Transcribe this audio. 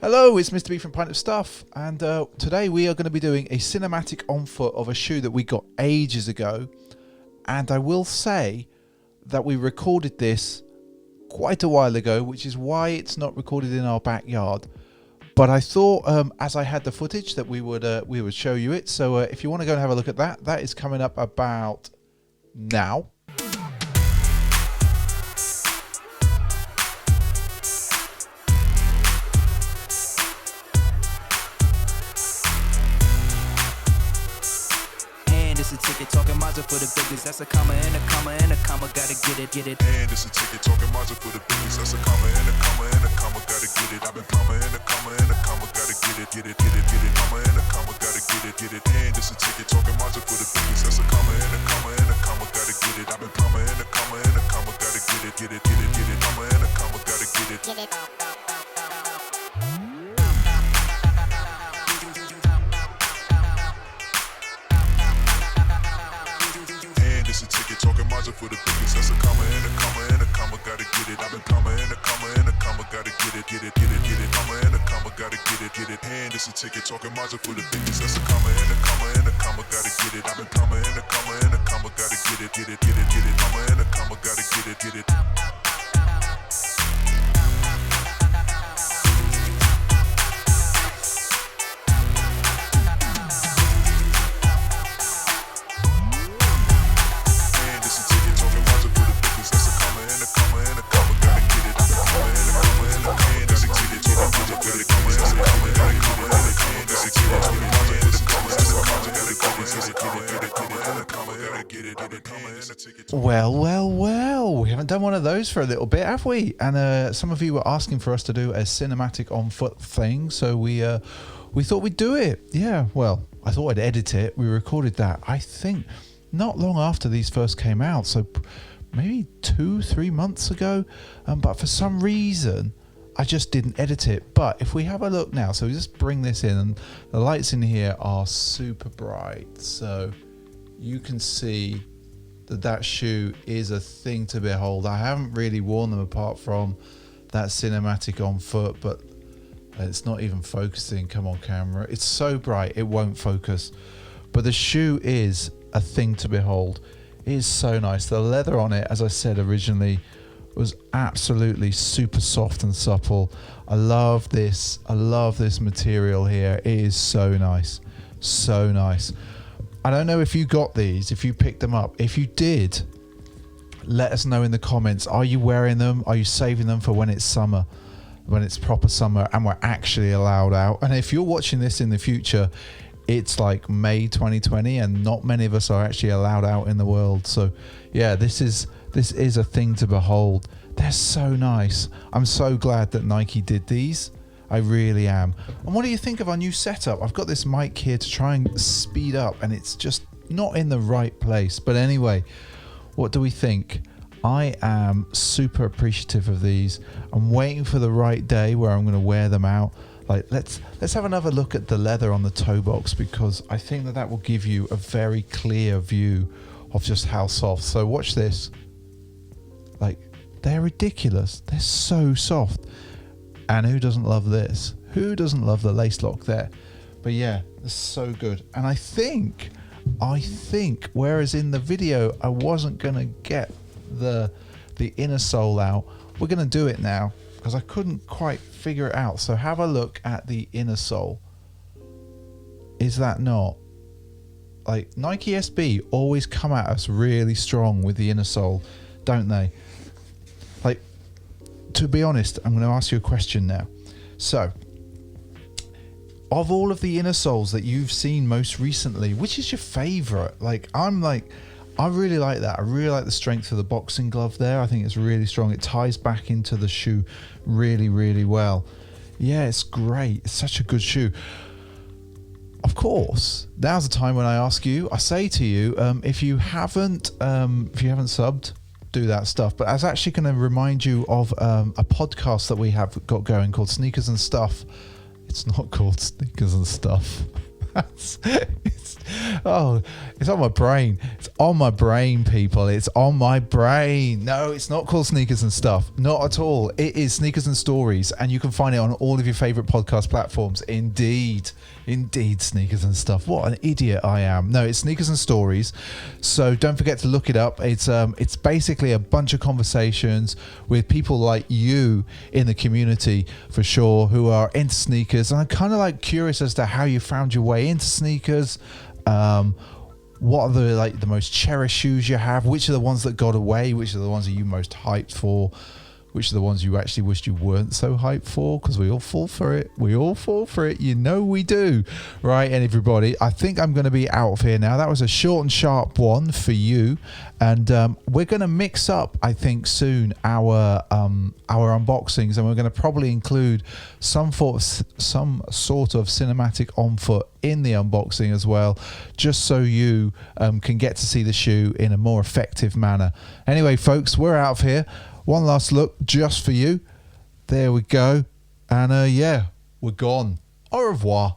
Hello, it's Mr. B from Pint of Stuff, and today we are going to be doing a cinematic on foot of a shoe that we got ages ago. And I will say that we recorded this quite a while ago, which is why it's not recorded in our backyard. But I thought, as I had the footage, that we would show you it. So if you want to go and have a look at that, that is coming up about now. It's a ticket talking Mazda for the business. That's a comma and a comma and a comma. Gotta get it, get it. And it's a ticket talking Mazda for the business. That's a comma and a comma and a comma. Gotta get it. I've been comma and a comma and a comma. Gotta get it, get it, get it, get it. Comma and a comma. Gotta get it, get it. And it's a ticket talking Mazda for the business. That's a comma and a comma and a comma. Gotta get it. I've been comma and a comma and a comma. Gotta get it, get it, get it, get it. Comma and a comma. Gotta get it. Get it. It's a ticket talking Mazda for the business. That's a comma and a comma and a comma. Gotta get it. I've been comma and a comma and a comma. Gotta get it, get it, get it, get it. Comma and a comma. Gotta get it, get it. And it's a ticket talking Mazda for the business. That's a comma and a comma and a comma. Gotta get it. I've been comma and a comma and a comma. Gotta get it, get it, get it, get it. Comma and a comma. Gotta get it, get it. Well, we haven't done one of those for a little bit, have we? And some of you were asking for us to do a cinematic on foot thing, so we thought we'd do it. Yeah, well, I thought I'd edit it. We recorded that, I think, not long after these first came out, so maybe 2-3 months ago, but for some reason I just didn't edit it. But if we have a look now, so we just bring this in, and the lights in here are super bright, so you can see that shoe is a thing to behold. I haven't really worn them apart from that cinematic on foot, but it's not even focusing. Come on, camera. It's so bright it won't focus, but the shoe is a thing to behold. It is so nice. The leather on it, as I said originally, was absolutely super soft and supple. I love this material here. It is so nice, so nice. I don't know if you got these, if you picked them up. If you did, let us know in the comments. Are you wearing them? Are you saving them for when it's summer, when it's proper summer and we're actually allowed out? And if you're watching this in the future, it's like May 2020 and not many of us are actually allowed out in the world. So yeah, this is a thing to behold. They're so nice. I'm so glad that Nike did these. I really am. And what do you think of our new setup? I've got this mic here to try and speed up, and it's just not in the right place. But anyway, what do we think? I am super appreciative of these. I'm waiting for the right day where I'm going to wear them out. Like, let's have another look at the leather on the toe box, because I think that will give you a very clear view of just how soft. So watch this. Like, they're ridiculous. They're so soft. And who doesn't love this? Who doesn't love the lace lock there? But yeah, it's so good. And I think, whereas in the video I wasn't gonna get the inner sole out, we're gonna do it now because I couldn't quite figure it out. So have a look at the inner sole. Is that not like Nike SB always come at us really strong with the inner sole, don't they? Like, to be honest, I'm going to ask you a question now. So, of all of the inner soles that you've seen most recently, which is your favorite? I really like that. I really like the strength of the boxing glove there. I think it's really strong. It ties back into the shoe really, really well. Yeah, it's great. It's such a good shoe. Of course, now's the time when I say to you, if you haven't subbed, do that stuff. But I was actually going to remind you of a podcast that we have got going called Sneakers and Stuff. It's not called Sneakers and Stuff. It's Oh, it's on my brain. It's on my brain, people. It's on my brain. No, it's not called Sneakers and Stuff. Not at all. It is Sneakers and Stories, and you can find it on all of your favorite podcast platforms. Indeed, Sneakers and Stuff. What an idiot I am. No, it's Sneakers and Stories. So don't forget to look it up. It's basically a bunch of conversations with people like you in the community, for sure, who are into sneakers. And I'm kind of like curious as to how you found your way into sneakers. What are the most cherished shoes you have? Which are the ones that got away? Which are the ones that you most hyped for? Which are the ones you actually wished you weren't so hyped for? Because we all fall for it. We all fall for it. You know we do. Right, and everybody, I think I'm going to be out of here now. That was a short and sharp one for you. And we're going to mix up, I think, soon our unboxings. And we're going to probably include some sort of cinematic on foot in the unboxing as well, just so you can get to see the shoe in a more effective manner. Anyway, folks, we're out of here. One last look just for you. There we go. And yeah, we're gone. Au revoir.